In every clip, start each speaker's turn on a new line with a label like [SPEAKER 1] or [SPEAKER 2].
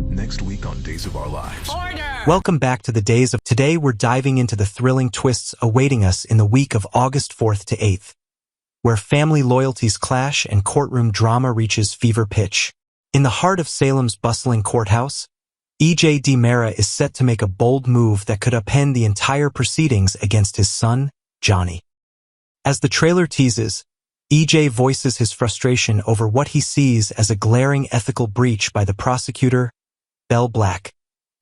[SPEAKER 1] Next week on Days of Our Lives.
[SPEAKER 2] Order!
[SPEAKER 3] Welcome back to the Days of... Today we're diving into the thrilling twists awaiting us in the week of August 4th to 8th, where family loyalties clash and courtroom drama reaches fever pitch. In the heart of Salem's bustling courthouse, E.J. DiMera is set to make a bold move that could upend the entire proceedings against his son, Johnny. As the trailer teases, E.J. voices his frustration over what he sees as a glaring ethical breach by the prosecutor, Belle Black,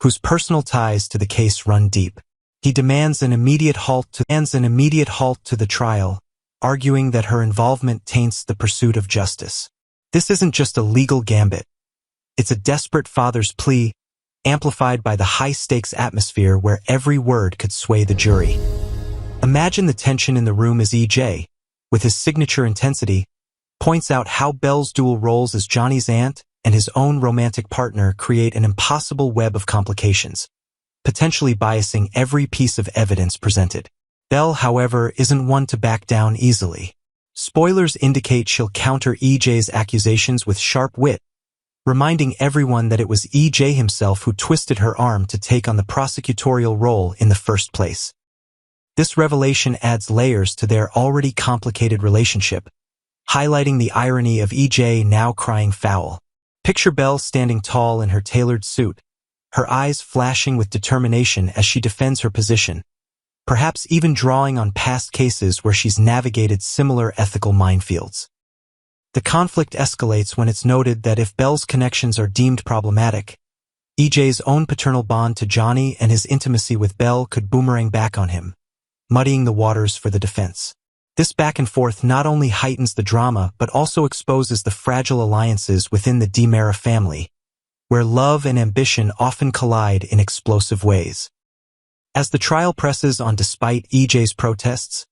[SPEAKER 3] whose personal ties to the case run deep. He demands an immediate halt to the trial, arguing that her involvement taints the pursuit of justice. This isn't just a legal gambit. It's a desperate father's plea, amplified by the high-stakes atmosphere where every word could sway the jury. Imagine the tension in the room as E.J., with his signature intensity, points out how Belle's dual roles as Johnny's aunt and his own romantic partner create an impossible web of complications, potentially biasing every piece of evidence presented. Belle, however, isn't one to back down easily. Spoilers indicate she'll counter E.J.'s accusations with sharp wit, reminding everyone that it was E.J. himself who twisted her arm to take on the prosecutorial role in the first place. This revelation adds layers to their already complicated relationship, highlighting the irony of E.J. now crying foul. Picture Belle standing tall in her tailored suit, her eyes flashing with determination as she defends her position, perhaps even drawing on past cases where she's navigated similar ethical minefields. The conflict escalates when it's noted that if Belle's connections are deemed problematic, E.J.'s own paternal bond to Johnny and his intimacy with Belle could boomerang back on him, muddying the waters for the defense. This back and forth not only heightens the drama but also exposes the fragile alliances within the DiMera family, where love and ambition often collide in explosive ways. As the trial presses on despite E.J.'s protests,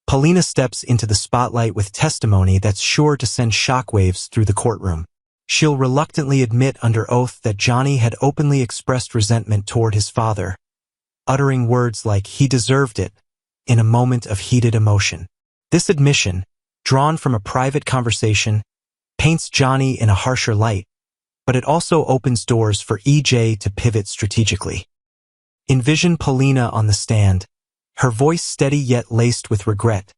[SPEAKER 3] Paulina steps into the spotlight with testimony that's sure to send shockwaves through the courtroom. She'll reluctantly admit under oath that Johnny had openly expressed resentment toward his father, uttering words like "he deserved it" in a moment of heated emotion. This admission, drawn from a private conversation, paints Johnny in a harsher light, but it also opens doors for E.J. to pivot strategically. Envision Paulina on the stand, her voice steady yet laced with regret,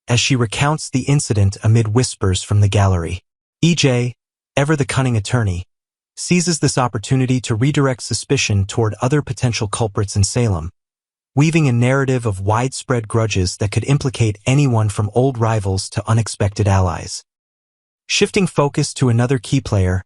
[SPEAKER 3] as she recounts the incident amid whispers from the gallery. E.J., ever the cunning attorney, seizes this opportunity to redirect suspicion toward other potential culprits in Salem, weaving a narrative of widespread grudges that could implicate anyone from old rivals to unexpected allies. Shifting focus to another key player,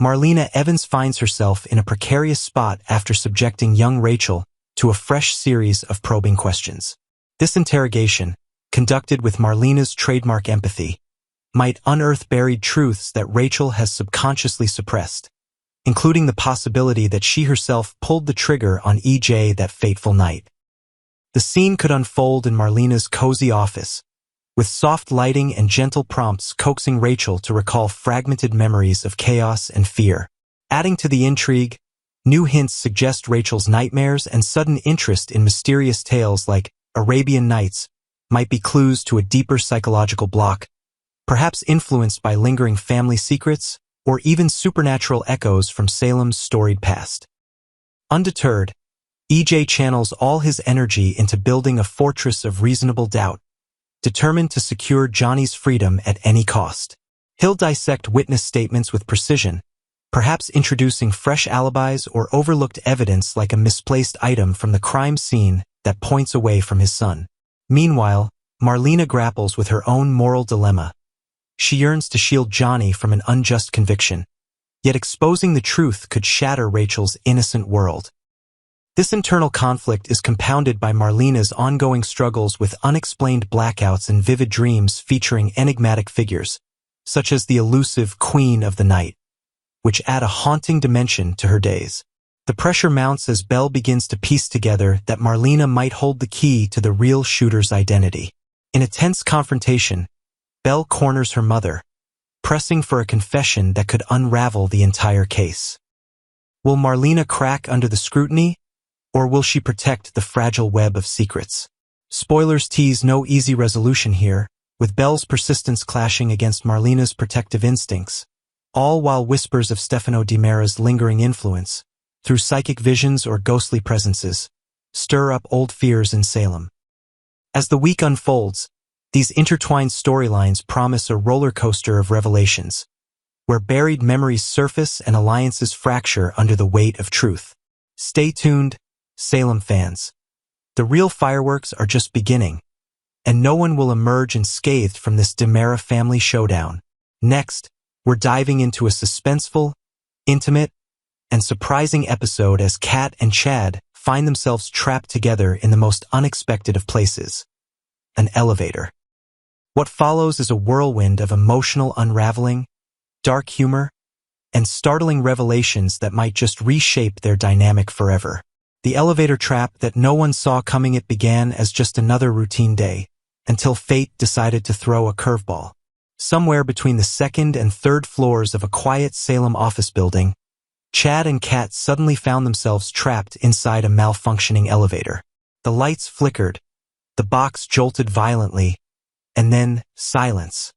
[SPEAKER 3] Marlena Evans finds herself in a precarious spot after subjecting young Rachel to a fresh series of probing questions. This interrogation, conducted with Marlena's trademark empathy, might unearth buried truths that Rachel has subconsciously suppressed, including the possibility that she herself pulled the trigger on E.J. that fateful night. The scene could unfold in Marlena's cozy office, with soft lighting and gentle prompts coaxing Rachel to recall fragmented memories of chaos and fear. Adding to the intrigue, new hints suggest Rachel's nightmares and sudden interest in mysterious tales like Arabian Nights might be clues to a deeper psychological block, perhaps influenced by lingering family secrets or even supernatural echoes from Salem's storied past. Undeterred, E.J. channels all his energy into building a fortress of reasonable doubt, determined to secure Johnny's freedom at any cost. He'll dissect witness statements with precision, perhaps introducing fresh alibis or overlooked evidence like a misplaced item from the crime scene that points away from his son. Meanwhile, Marlena grapples with her own moral dilemma. She yearns to shield Johnny from an unjust conviction, yet exposing the truth could shatter Rachel's innocent world. This internal conflict is compounded by Marlena's ongoing struggles with unexplained blackouts and vivid dreams featuring enigmatic figures, such as the elusive Queen of the Night, which add a haunting dimension to her days. The pressure mounts as Belle begins to piece together that Marlena might hold the key to the real shooter's identity. In a tense confrontation, Belle corners her mother, pressing for a confession that could unravel the entire case. Will Marlena crack under the scrutiny, or will she protect the fragile web of secrets? Spoilers tease no easy resolution here, with Belle's persistence clashing against Marlena's protective instincts, all while whispers of Stefano Di Mera's lingering influence, through psychic visions or ghostly presences, stir up old fears in Salem. As the week unfolds, these intertwined storylines promise a roller coaster of revelations, where buried memories surface and alliances fracture under the weight of truth. Stay tuned, Salem fans. The real fireworks are just beginning, and no one will emerge unscathed from this Di Mera family showdown. Next, we're diving into a suspenseful, intimate, and surprising episode as Kat and Chad find themselves trapped together in the most unexpected of places, an elevator. What follows is a whirlwind of emotional unraveling, dark humor, and startling revelations that might just reshape their dynamic forever. The elevator trap that no one saw coming. It began as just another routine day, until fate decided to throw a curveball. Somewhere between the second and third floors of a quiet Salem office building, Chad and Kat suddenly found themselves trapped inside a malfunctioning elevator. The lights flickered, the box jolted violently, and then silence.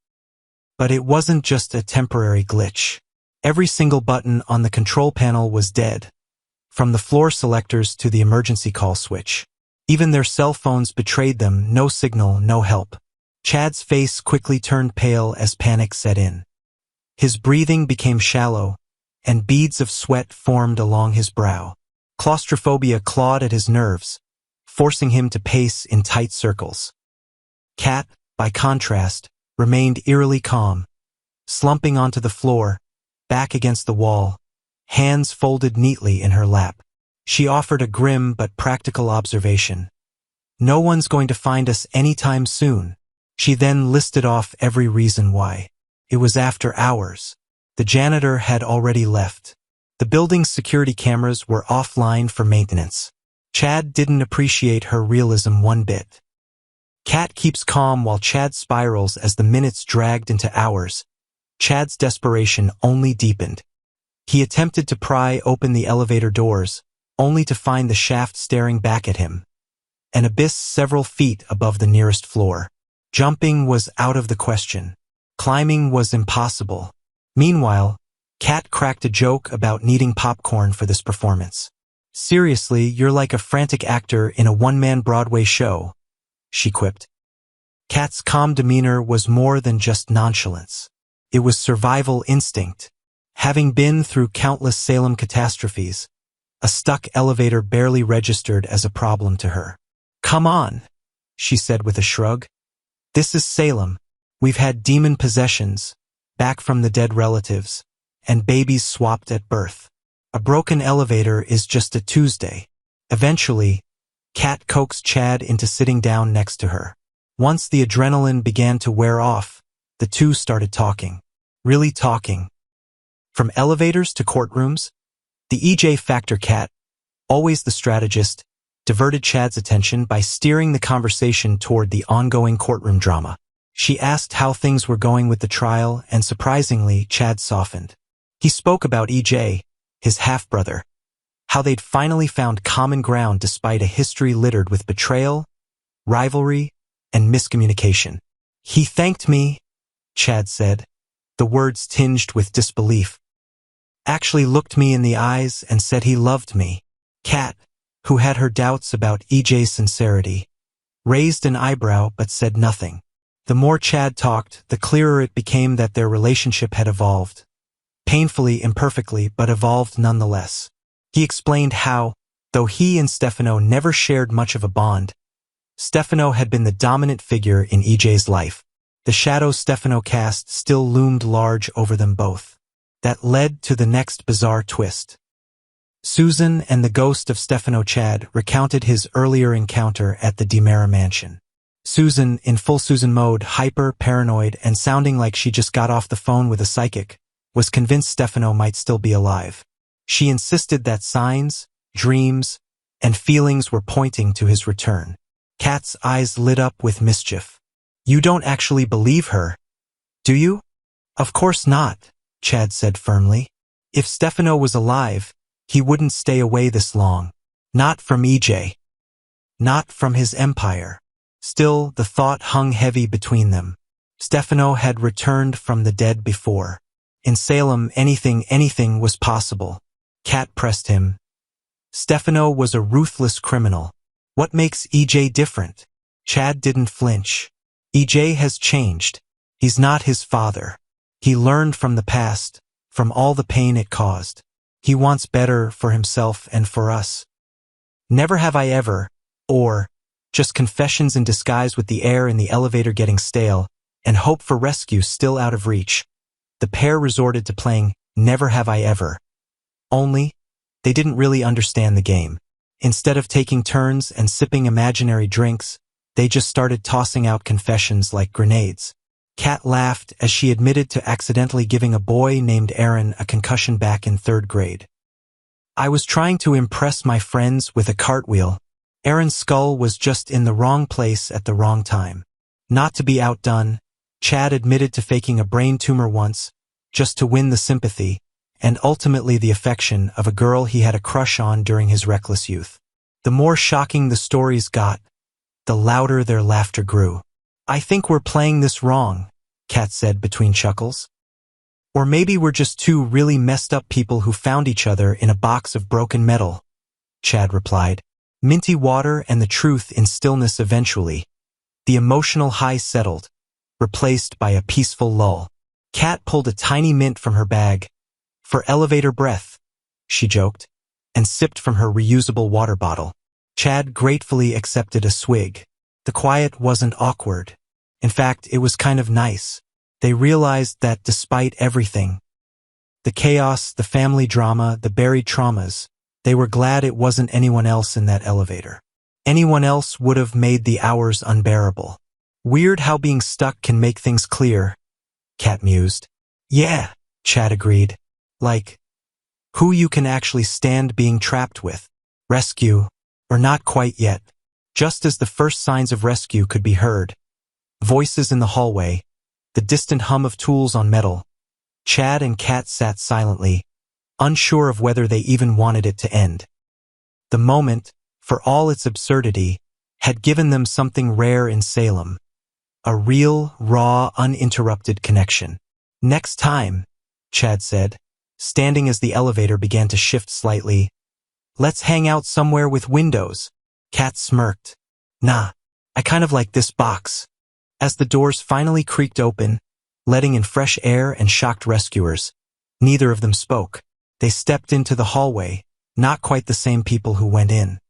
[SPEAKER 3] But it wasn't just a temporary glitch. Every single button on the control panel was dead, from the floor selectors to the emergency call switch. Even their cell phones betrayed them. No signal, no help. Chad's face quickly turned pale as panic set in. His breathing became shallow, and beads of sweat formed along his brow. Claustrophobia clawed at his nerves, forcing him to pace in tight circles. Kat, by contrast, remained eerily calm, slumping onto the floor, back against the wall, hands folded neatly in her lap. She offered a grim but practical observation. "No one's going to find us anytime soon." She then listed off every reason why. It was after hours. The janitor had already left. The building's security cameras were offline for maintenance. Chad didn't appreciate her realism one bit. Kat keeps calm while Chad spirals as the minutes dragged into hours. Chad's desperation only deepened. He attempted to pry open the elevator doors, only to find the shaft staring back at him, an abyss several feet above the nearest floor. Jumping was out of the question. Climbing was impossible. Meanwhile, Kat cracked a joke about needing popcorn for this performance. "Seriously, you're like a frantic actor in a one-man Broadway show," she quipped. Kat's calm demeanor was more than just nonchalance. It was survival instinct. Having been through countless Salem catastrophes, a stuck elevator barely registered as a problem to her. "Come on," she said with a shrug. "This is Salem. We've had demon possessions, back from the dead relatives, and babies swapped at birth. A broken elevator is just a Tuesday." Eventually, Kat coaxed Chad into sitting down next to her. Once the adrenaline began to wear off, the two started talking. Really talking. From elevators to courtrooms, the EJ Factor Kat, always the strategist, diverted Chad's attention by steering the conversation toward the ongoing courtroom drama. She asked how things were going with the trial, and surprisingly, Chad softened. He spoke about EJ, his half-brother, how they'd finally found common ground despite a history littered with betrayal, rivalry, and miscommunication. "He thanked me," Chad said, the words tinged with disbelief. "Actually looked me in the eyes and said he loved me." Kat, who had her doubts about EJ's sincerity, raised an eyebrow but said nothing. The more Chad talked, the clearer it became that their relationship had evolved. Painfully, imperfectly, but evolved nonetheless. He explained how, though he and Stefano never shared much of a bond, Stefano had been the dominant figure in EJ's life. The shadow Stefano cast still loomed large over them both. That led to the next bizarre twist. Susan and the ghost of Stefano. Chad recounted his earlier encounter at the Di Mera mansion. Susan, in full Susan mode, hyper, paranoid, and sounding like she just got off the phone with a psychic, was convinced Stefano might still be alive. She insisted that signs, dreams, and feelings were pointing to his return. Kat's eyes lit up with mischief. "You don't actually believe her, do you?" "Of course not," Chad said firmly. "If Stefano was alive, he wouldn't stay away this long. Not from EJ. Not from his empire." Still, the thought hung heavy between them. Stefano had returned from the dead before. In Salem, anything was possible. Kat pressed him. Stefano was a ruthless criminal. What makes EJ different? Chad didn't flinch. EJ has changed. He's not his father. He learned from the past, from all the pain it caused. He wants better for himself and for us. Never have I ever, or just confessions in disguise with the air in the elevator getting stale, and hope for rescue still out of reach. The pair resorted to playing Never Have I Ever. Only, they didn't really understand the game. Instead of taking turns and sipping imaginary drinks, they just started tossing out confessions like grenades. Kat laughed as she admitted to accidentally giving a boy named Aaron a concussion back in 3rd grade. I was trying to impress my friends with a cartwheel. Aaron's skull was just in the wrong place at the wrong time. Not to be outdone, Chad admitted to faking a brain tumor once, just to win the sympathy, and ultimately the affection of a girl he had a crush on during his reckless youth. The more shocking the stories got, the louder their laughter grew. I think we're playing this wrong, Kat said between chuckles. Or maybe we're just two really messed up people who found each other in a box of broken metal, Chad replied. Minty water and the truth in stillness eventually. The emotional high settled, replaced by a peaceful lull. Kat pulled a tiny mint from her bag. For elevator breath, she joked, and sipped from her reusable water bottle. Chad gratefully accepted a swig. The quiet wasn't awkward. In fact, it was kind of nice. They realized that despite everything, the chaos, the family drama, the buried traumas, they were glad it wasn't anyone else in that elevator. Anyone else would have made the hours unbearable. Weird how being stuck can make things clear, Kat mused. Yeah, Chad agreed. Like, who you can actually stand being trapped with. Rescue, or not quite yet. Just as the first signs of rescue could be heard. Voices in the hallway, the distant hum of tools on metal. Chad and Kat sat silently, unsure of whether they even wanted it to end. The moment, for all its absurdity, had given them something rare in Salem. A real, raw, uninterrupted connection. Next time, Chad said, standing as the elevator began to shift slightly. Let's hang out somewhere with windows. Kat smirked. Nah, I kind of like this box. As the doors finally creaked open, letting in fresh air and shocked rescuers, neither of them spoke. They stepped into the hallway, not quite the same people who went in.